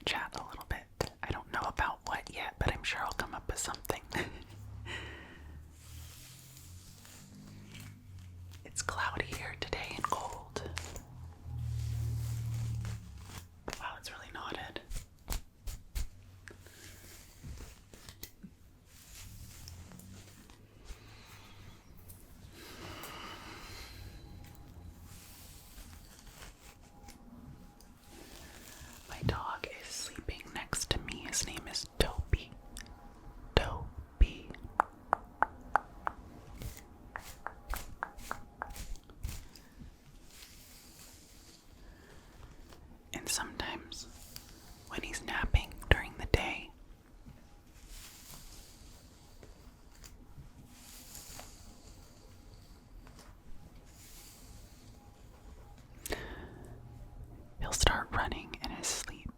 chit-chat a little bit. I don't know about what yet, but I'm sure I'll come up with something. It's cloudy here today and cold. Wow, it's really knotted. My dog is sleeping next to me. His name is Toby. Toby. And sometimes when he's napping during the day, he'll start running in his sleep.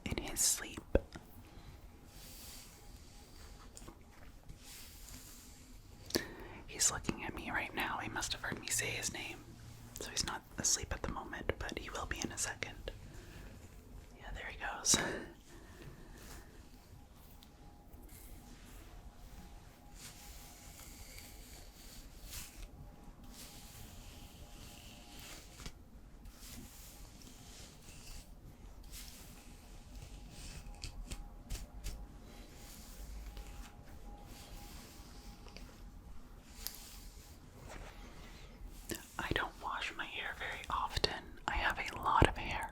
In his sleep. He's looking at me right now. He must have heard me say his name. So he's not asleep at the moment, but he will be in a second. Yeah, there he goes. I don't wash my hair very often. I have a lot of hair.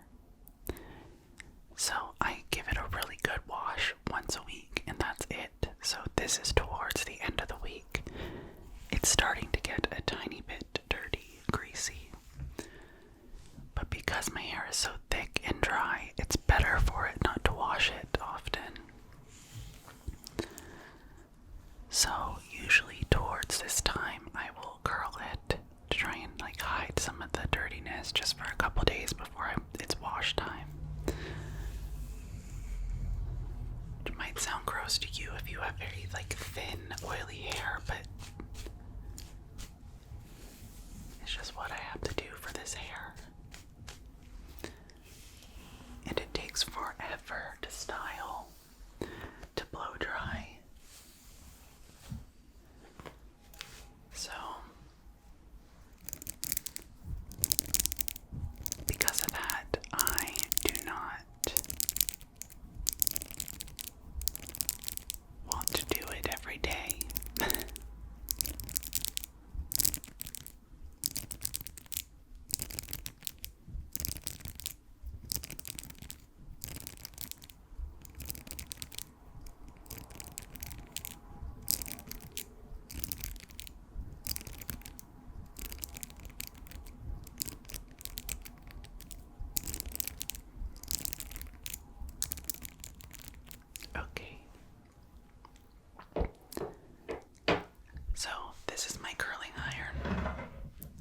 So I give it a really good wash once a week, and that's it. So this is towards the end of the week. It's starting to get a tiny bit dirty, greasy. But because my hair is so thick and dry, it's better for it not to wash it often. So usually towards this time, I will curl it to try and hide some of the dirtiness just for a couple days before it's wash time. It might sound gross to you if you have very thin, oily hair, but it's just what I have to do for this hair. And it takes forever to style, to blow dry. So, because of that, I do not want to do it every day. Okay. So, this is my curling iron.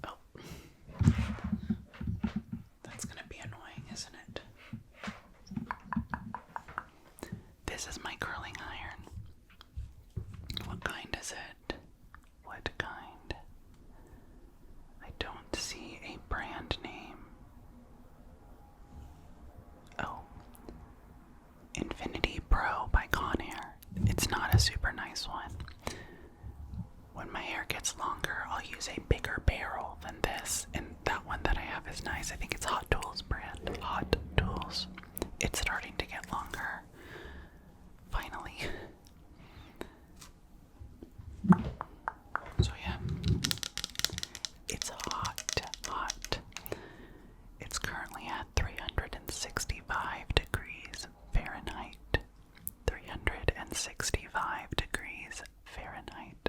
Oh. That's gonna be annoying, isn't it? This is my curling iron. What kind is it? What kind? I don't see a brand name. Oh. Infinity Pro by Conair. It's not a super nice one. When my hair gets longer, I'll use a bigger barrel than this, and that one that I have is nice. I think it's Hot Tools brand. Hot Tools. It's starting to get longer. Finally. So yeah. It's hot. It's currently at 365 degrees Fahrenheit. 365 degrees Fahrenheit.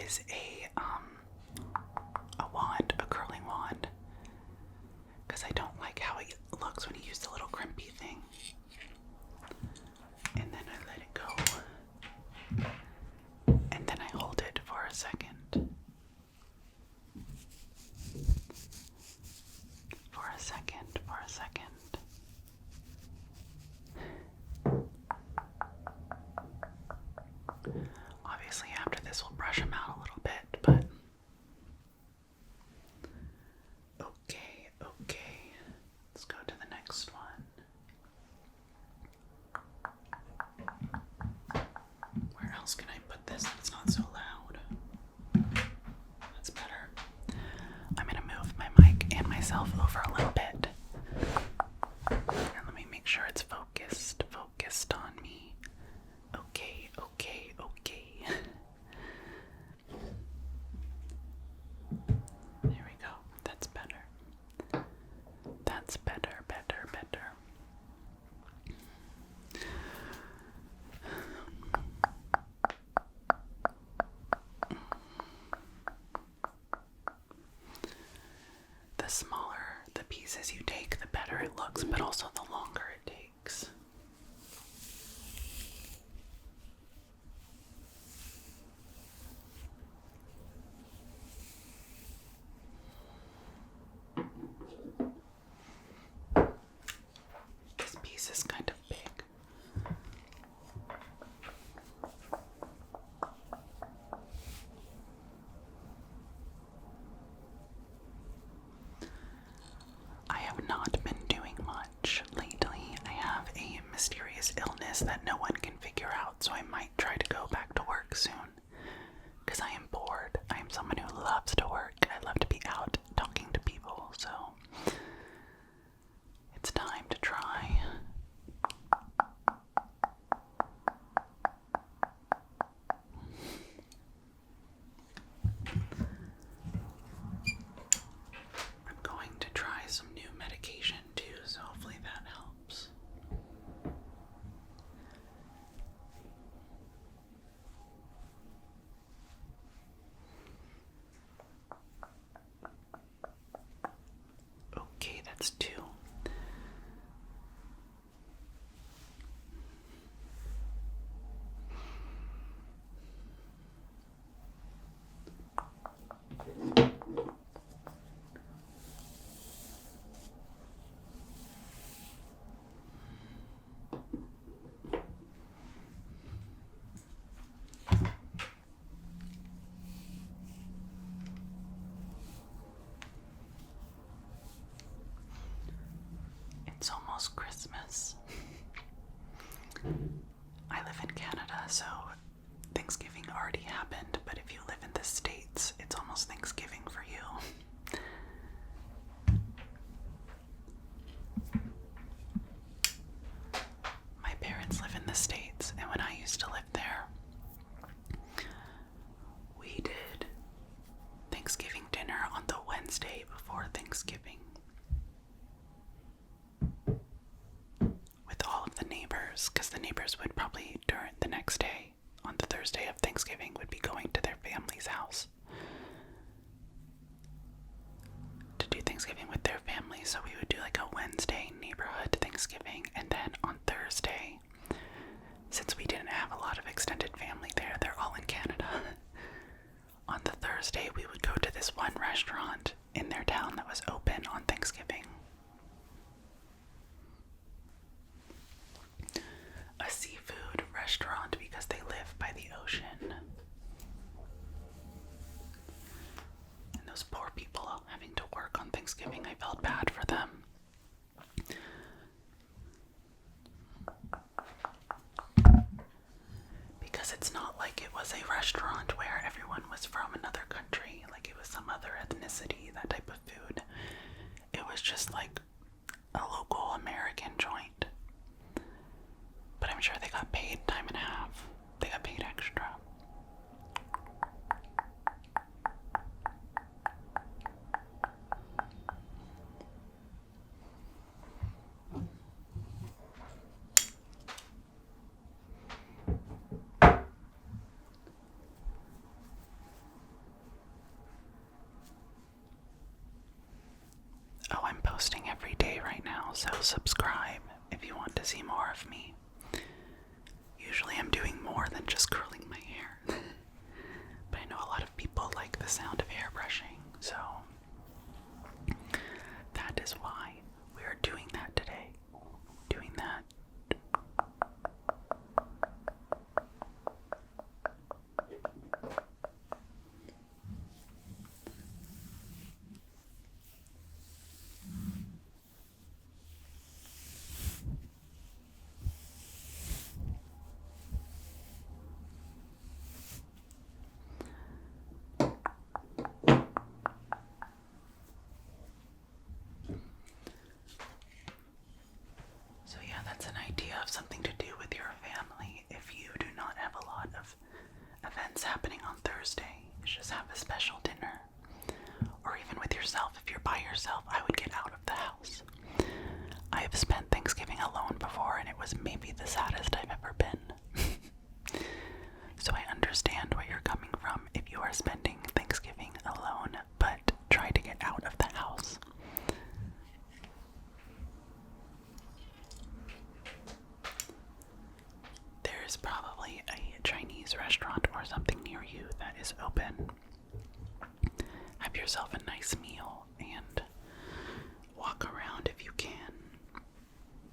is a wand, a curling wand, because I don't like how it looks when you use the little crimpy thing. And then I let it go. And then I hold it for a second. For a second. Obviously, after this, we'll brush them out a little bit, but okay. Let's go to the next one. Where else can I put this so it's not so loud? That's better. I'm gonna move my mic and myself over a little bit. And let me make sure it's focused on me. Okay. There we go. That's better. The smaller the pieces you take, the better it looks, but also the longer it takes. This piece is kind of big. I have not been doing much lately. I have a mysterious illness that no one can figure out, so I might try to go back to work soon. Because I am bored. I am someone who loves to work. I love to be out talking to people, so it's time to try. I'm going to try some new medication too, so hopefully that helps. Okay, that's 2. It's almost Christmas. I live in Canada, so Thanksgiving already happened, but if you live in the States, it's almost Thanksgiving for you. My parents live in the States, and when I used to live there, we did Thanksgiving dinner on the Wednesday before Thanksgiving. With all of the neighbors, because the neighbors would probably during the next day, on the Thursday of Thanksgiving, would be going to their family's house to do Thanksgiving with their family. So we would do like a Wednesday neighborhood Thanksgiving, and then on Thursday, since we didn't have a lot of extended family there, they're all in Canada. On the Thursday, we would go to this one restaurant in their town that was open on Thanksgiving. A seafood restaurant because they live by the ocean. And those poor people having to work on Thanksgiving, I felt bad for them. Because it's not like it was a restaurant where everyone was from another country, like it was some other ethnicity, that type of food. It was just like a local American joint. But I'm sure they got paid time and a half. They got paid extra. see more of me. Usually I'm doing more than just curling my hair. But I know a lot of people like the sound of hair brushing, so that is why we are doing that today. Doing that. So yeah, that's an idea of something to do with your family. If you do not have a lot of events happening on Thursday, just have a special dinner. Or even with yourself, if you're by yourself, I would get out of the house. I have spent Thanksgiving alone before, and it was maybe the saddest I've ever been. So I understand where you're coming from if you are spending Thanksgiving alone, but try to get out of the house. There's probably a Chinese restaurant or something near you that is open. Have yourself a nice meal and walk around if you can.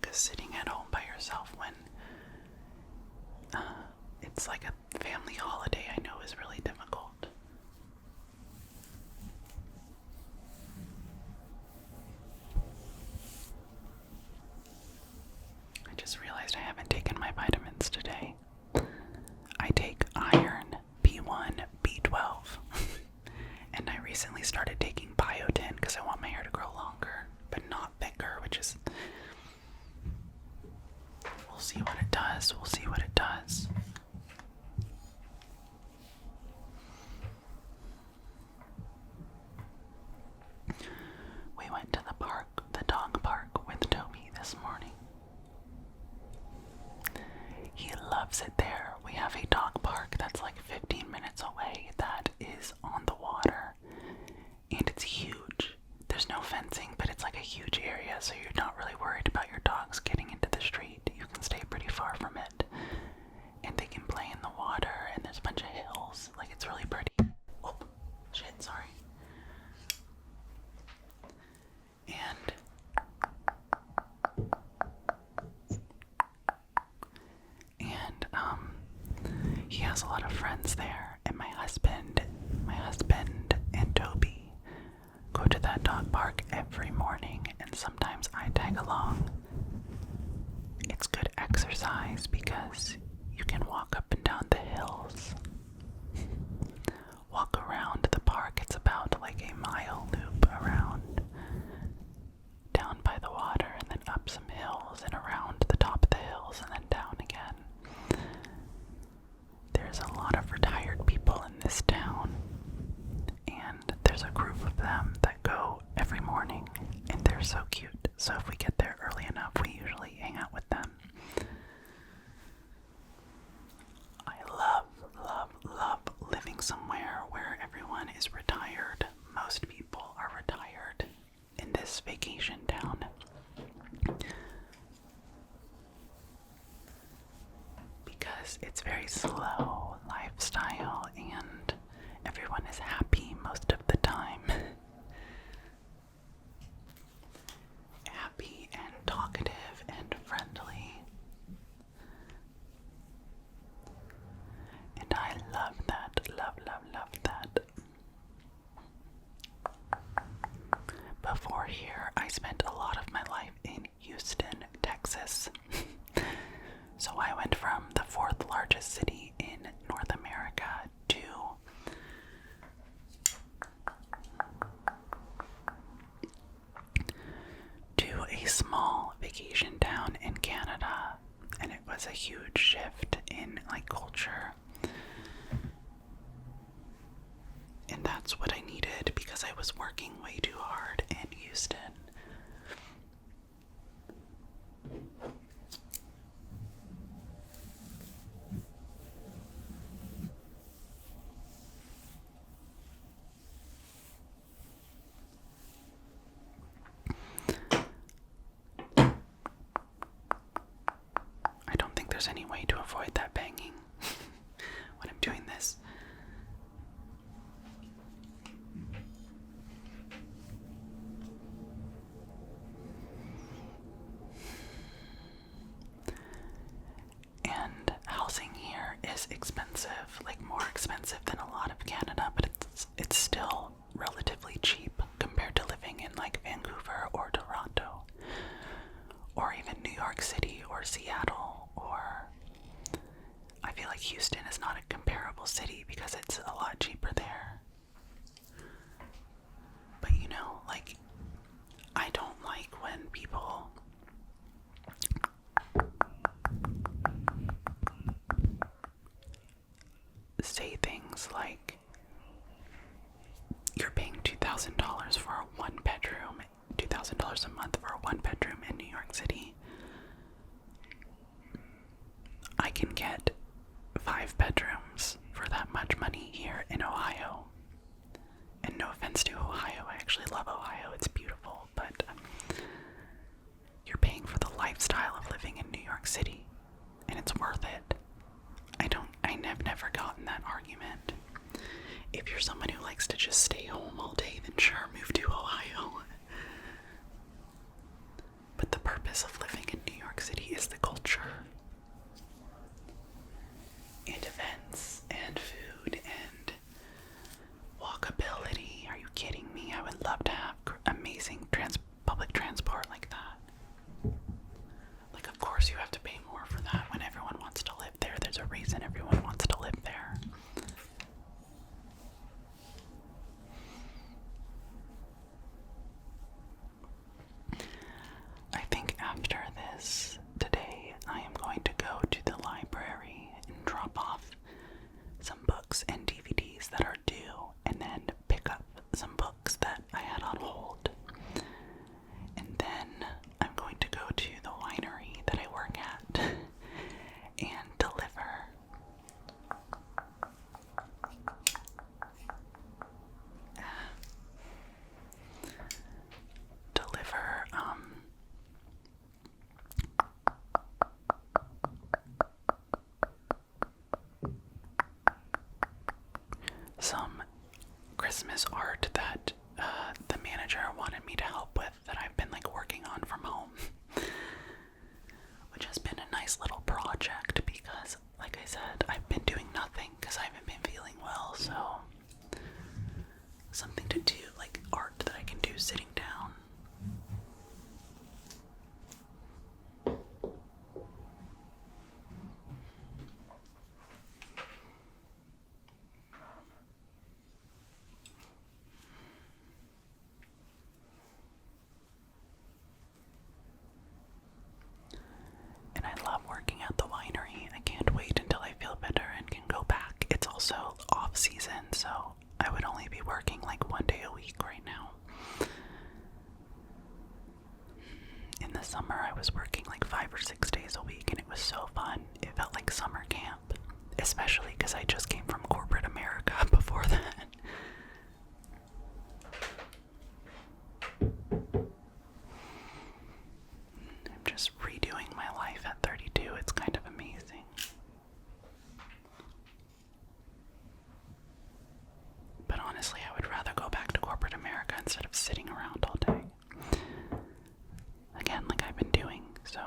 Because sitting at home by yourself when it's like a family holiday, I know is really difficult. I just realized I haven't taken my vitamins today. I take iron, B1, B12, and I recently started taking biotin because I want my hair to grow longer, but not thicker, which is... We'll see what it does. We'll see what it does. We went to the park, the dog park, with Toby this morning. He loves it there. We have a dog park that's like 15 minutes away that is on the water, and it's huge. There's no fencing, but it's like a huge area, so you're not really worried about your dogs getting into the street. You can stay pretty far from it, and they can play in the water, and there's a bunch of hills. Like, it's really pretty. Oh, shit, sorry. He has a lot of friends there, and my husband and Toby go to that dog park every morning, and sometimes I tag along. It's good exercise because you can walk up and down the hills, walk around the park. It's about like a mile loop around, down by the water, and then up some hills and around the top of the hills and then down again. There's a lot of retired people in this town, and there's a group of them that go every morning, and they're so cute. So if we get there early enough, we usually hang out with them. I love living somewhere where everyone is retired. Most people are retired in this vacation town. Because it's very slow lifestyle and everyone is happy most of the time. Happy and talkative and friendly. And I love that, love that. Before here, I spent a lot of my life in Houston, Texas. So I went from the 4th largest city in North America to a small vacation town in Canada, and it was a huge shift in like culture. And that's what I needed because I was working way too hard in Houston. there's any way to avoid that banging when I'm doing this. And housing here is expensive, like more expensive than a lot of Canada, but it's still relatively cheap compared to living in like Vancouver or Toronto, or even New York City or Seattle, or I feel like Houston is not a comparable city because it's a lot cheaper there. But you know, like, I don't like when people say things like, you're paying $2,000 for a one bedroom, $2,000 a month for a one bedroom in New York City. I can get 5 bedrooms for that much money here in Ohio. And no offense to Ohio, I actually love Ohio, it's beautiful, but you're paying for the lifestyle of living in New York City, and it's worth it. I've never gotten that argument. If you're someone who likes to just stay home all day, then sure, move to Ohio. But the purpose of living in New York City is the culture, and events, and food, and walkability. Are you kidding me? I would love to have amazing public transport like that. Like, of course you have to pay more for that when everyone wants to live there. There's a reason everyone wants to live there. I think after this, today, I am going to go to the library and drop off some books and DVDs that are due, and then pick up some books that I had on hold. And then I'm going to go to the winery that I work at and deliver some Christmas art that the manager wanted me to help with, that I've been like working on from home, which has been a nice little project because, like I said, I've been doing nothing because I haven't been feeling well, so something to do, like art that I can do sitting down. And I love working at the winery. I can't wait until I feel better and can go back. It's also off season, so I would only be working like 1 day a week right now. In the summer, I was working like 5 or 6 days a week, and it was so fun. It felt like summer camp, especially because I just came from corporate America before that. I'm just redoing my life at 32. It's kind of amazing. But honestly, I would rather go back to corporate America instead of sitting around all day. Again, like I've been doing, so.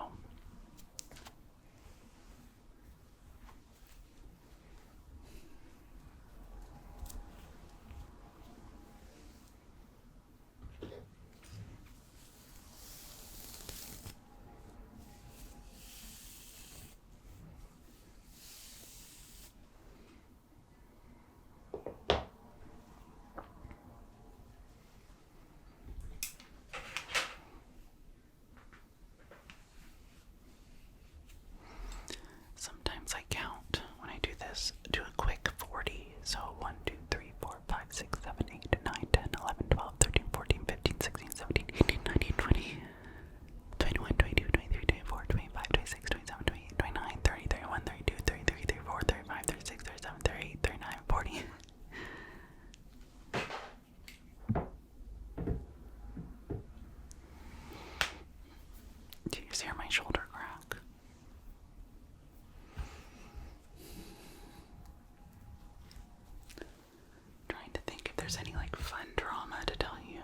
there's any like fun drama to tell you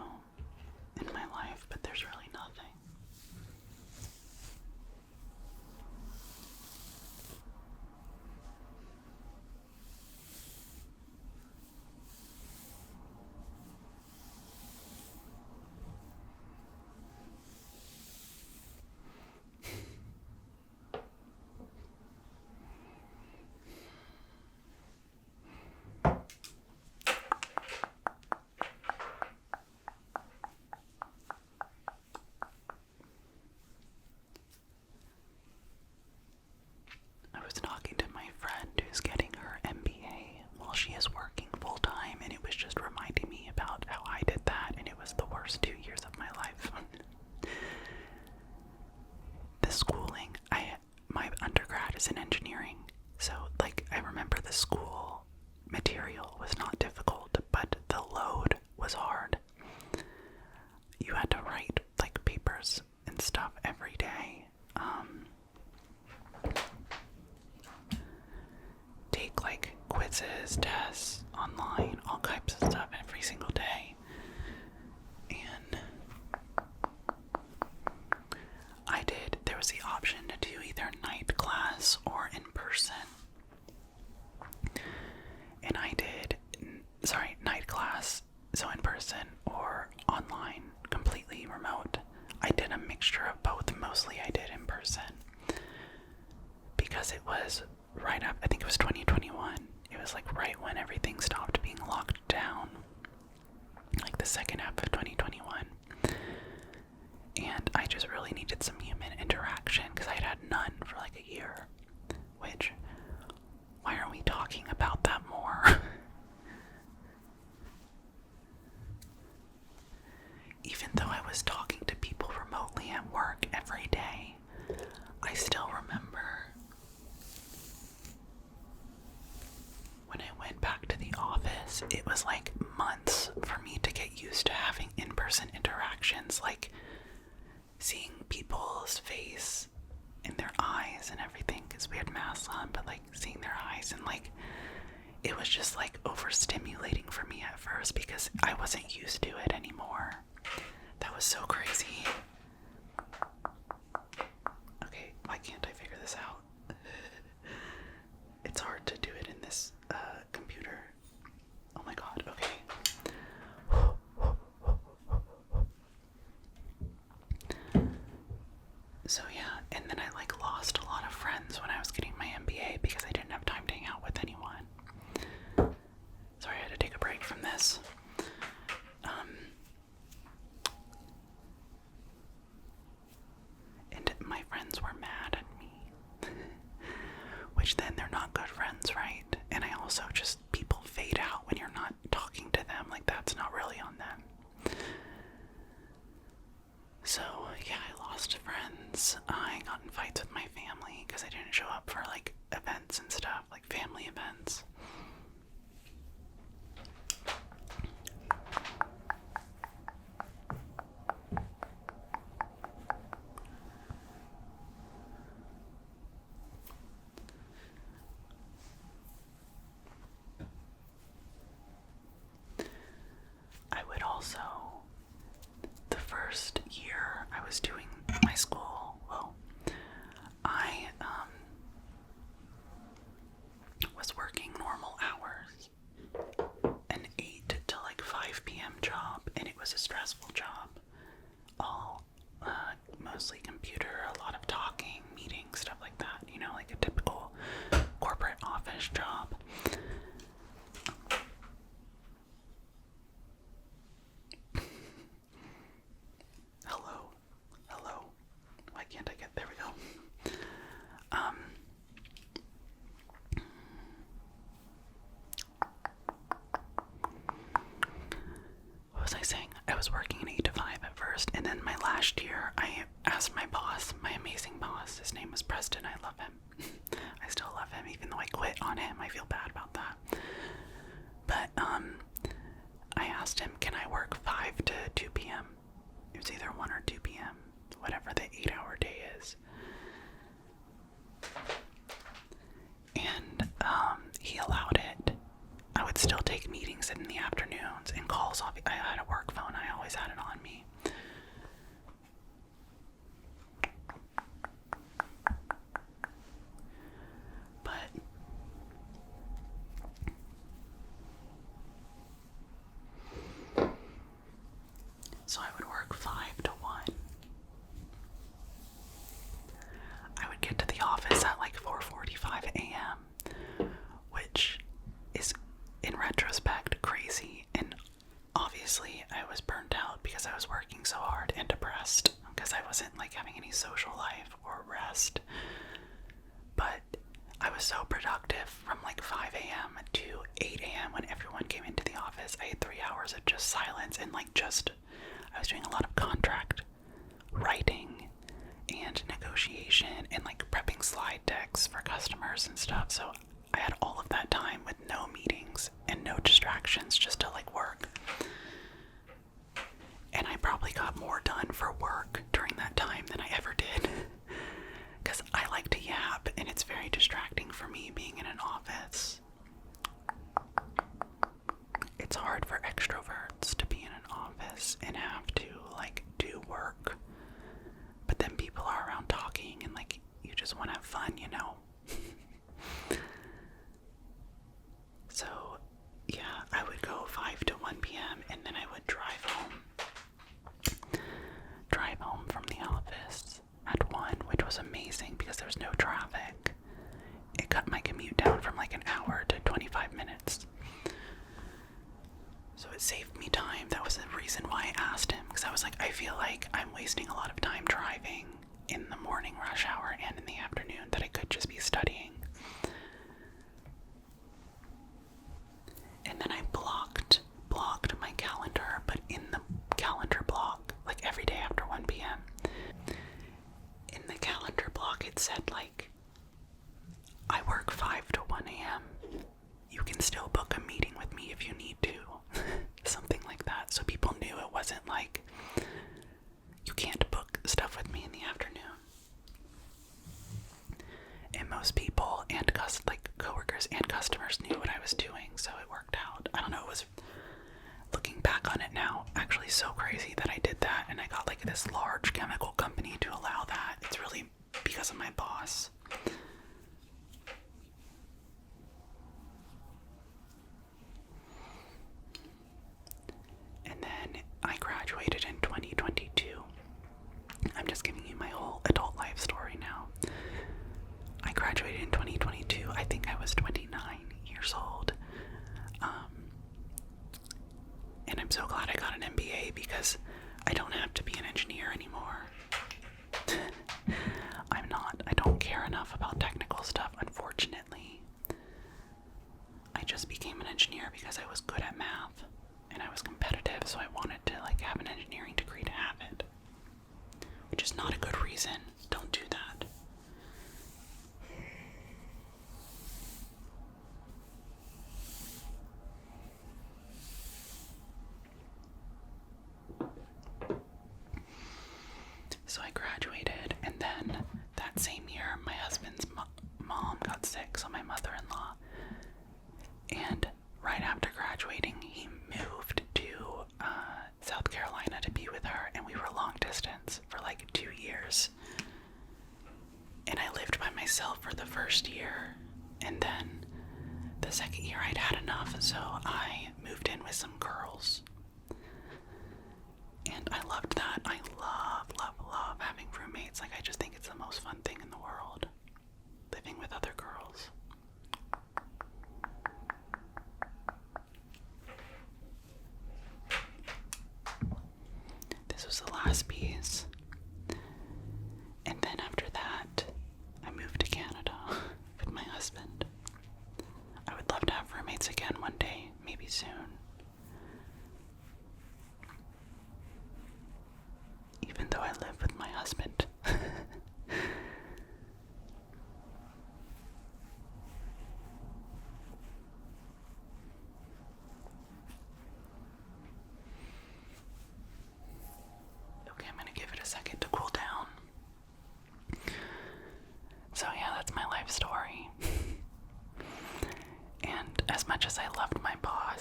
in my life, but there's really nothing. I was talking to my friend who's getting her MBA while she is working full time, and it was just reminding me about how I did that, and it was the worst 2 years of my life. The schooling, my undergrad is in engineering, so like I remember the school material was not difficult, but the load was hard. You had to write like papers and stuff every day. Take like quizzes, tests, online, all types of stuff every single day. And there was the option to do either night class or in person. And I did, night class, so in person or online, completely remote. I did a mixture of both. Mostly I did in person because it was right up, I think it was 2021. It was like right when everything stopped being locked down, like the second half of 2021. And I just really needed some human interaction because I had none for like a year. Which, why aren't we talking about that more? Even though I was talking to people remotely at work every day, I still remember when I went back to the office, it was like months for me to get used to having in-person interactions, like seeing people's face and their eyes and everything, because we had masks on, but like seeing their eyes, and like it was just like overstimulating for me at first because I wasn't used to it anymore. That was so crazy. Okay, why can't I figure this out? It's hard to do it in this computer. Oh my god, okay. So yeah, and then I like lost a lot of friends when I was getting my MBA because I didn't have time to hang out with anyone. Sorry, I had to take a break from this. And my friends were mad at me. Which then they're not good friends, right? And I also just, people fade out when you're not talking to them. Like, that's not really on them. So, yeah, I lost friends. I got in fights with my family because I didn't show up for, like, events and stuff, like family events. I would also, the first year I was doing my school, I was working normal hours, an 8 to like 5 p.m. job, and it was a stressful job. All mostly computer, a lot of talking, meetings, stuff like that, you know, like a typical corporate office job. Hello. Why can't I get, there we go. What was I saying? I was working an 8 to 5 at first, and then my last year, I asked my boss, my amazing boss, his name was Preston, I love him. I still love him, even though I quit on him, I feel bad about that. But, I asked him, can I work 5 to 2 p.m.? It was either 1 or 2 p.m., whatever the 8-hour day is. And, he allowed it. I would still still take meetings in the afternoons and calls. I had a work phone. I always had it on me. But so I would work 5 to 1. I would get to the office at like 4:45 a.m., which is, in retrospect, crazy. And obviously, I was burnt out because I was working so hard and depressed because I wasn't like having any social life or rest. But I was so productive from like 5 a.m. to 8 a.m. when everyone came into the office. I had 3 hours of just silence and I was doing a lot of contract writing and negotiation and like prepping slide decks for customers and stuff. So I had all of that time with no meetings and no distractions just to like work. And I probably got more done for work during that time than I ever did. Because I like to yap and it's very distracting for me being in an office. It's hard for extroverts to be in an office and have to like do work. But then people are around talking and like you just want to have fun, you know? So yeah, I would go 5 to 1 p.m. and then I would drive home from the office at 1, which was amazing because there was no traffic. It cut my commute down from like an hour to 25 minutes. So it saved me time. That was the reason why I asked him, because I was like, I feel like I'm wasting a lot of time driving in the morning rush hour and in the afternoon that I could just be studying. And then I blocked my calendar, but in the calendar block, like every day after 1 p.m., in the calendar block it said like, I work 5 to 1 a.m. You can still book a meeting with me if you need to. Something like that. So people knew it wasn't like, you can't book stuff with me in the afternoon. And most people and coworkers and customers knew what I was doing, so it worked out. I don't know, it was, looking back on it now, actually so crazy that I did that and I got like this large chemical company to allow that. It's really because of my boss. And then I graduated in 2022. I'm just giving you my whole adult life story now. I graduated in 2022. I think I was 29 years old. And I'm so glad I got an MBA because I don't have to be an engineer anymore. I don't care enough about technical stuff, unfortunately. I just became an engineer because I was good at math and I was competitive, so I wanted to like have an engineering degree to have it. Which is not a good reason. Don't do that. So I graduated, and then that same year, my husband's mom got sick, so my mother-in-law. And right after graduating, he moved to South Carolina to be with her, and we were long distance for like 2 years. And I lived by myself for the first year, and then the second year I'd had enough, so I moved in with some girls. And I loved that. I love having roommates. Like, I just think it's the most fun thing in the world, living with other girls. This was the last piece. And then after that, I moved to Canada with my husband. I would love to have roommates again one day, maybe soon. Even though I live with my husband. Okay, I'm gonna give it a second to cool down. So yeah, that's my life story. And as much as I loved my boss,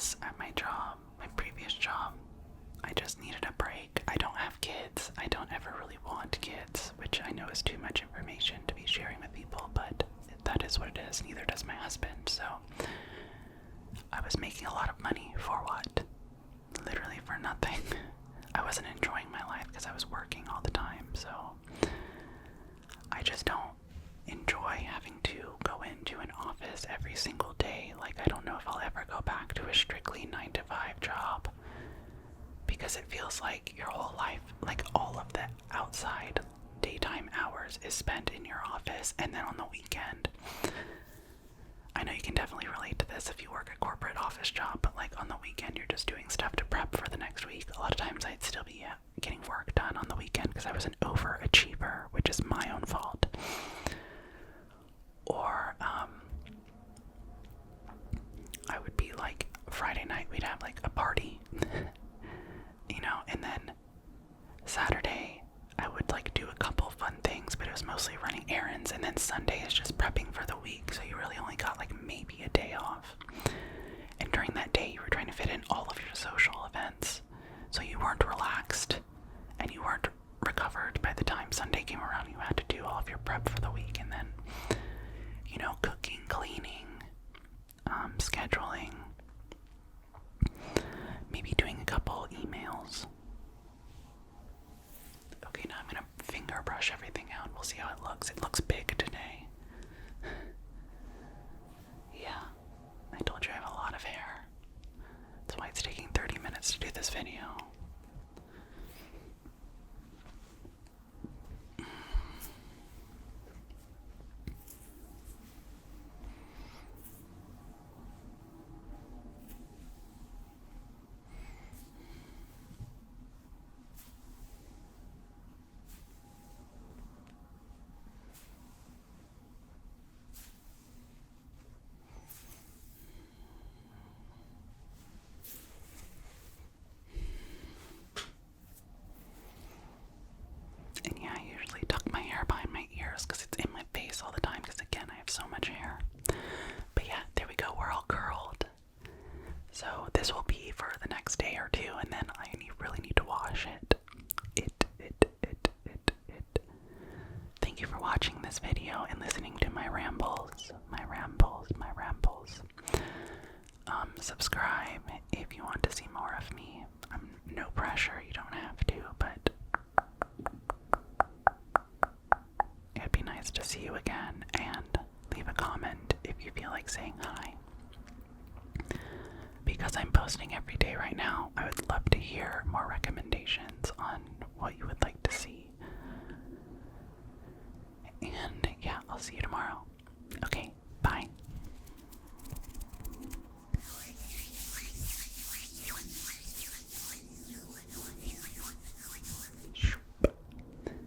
just needed a break. I don't have kids. I don't ever really want kids, which I know is too much information to be sharing with people, but that is what it is. Neither does my husband. So I was making a lot of money for what? Literally for nothing. I wasn't enjoying my life because I was working all the time, so I just don't enjoy having to go into an office every single day. Like, I don't know if I'll ever go back to a strictly 9 to 5 job, because it feels like your whole life, like all of the outside daytime hours is spent in your office, and then on the weekend, I know you can definitely relate to this if you work a corporate office job, but like on the weekend you're just doing stuff to prep for the next week. A lot of times I'd still be getting work done on the weekend because I was an overachiever, which is my own fault. Or I would be like, Friday night we'd have like a party, you know, and then Saturday I would like do a couple fun things, but it was mostly running errands, and then Sunday is just prepping for the week, so you really only got like maybe a day off. And during that day you were trying to fit in all of your social events, so you weren't relaxed and you weren't recovered by the time Sunday came around. You had to do all of your prep for the week, and then, you know, cooking, cleaning, scheduling, maybe doing a couple emails. Okay, now I'm gonna finger brush everything out. We'll see how it looks. It looks big today. Yeah, I told you I have a lot of hair. That's why it's taking 30 minutes to do this video. And yeah, I usually tuck my hair behind my ears because it's in my face all the time, because again, I have so much hair. But yeah, there we go, we're all curled. So this will be for the next day or two, and then I really need to wash it. Thank you for watching this video and listening to my rambles. Subscribe if you want to see more of me. No pressure, you don't have to, but it'd be nice to see you again, and leave a comment if you feel like saying hi. Because I'm posting every day right now, I would love to hear more recommendations on what you would like to see. And yeah, I'll see you tomorrow. Okay,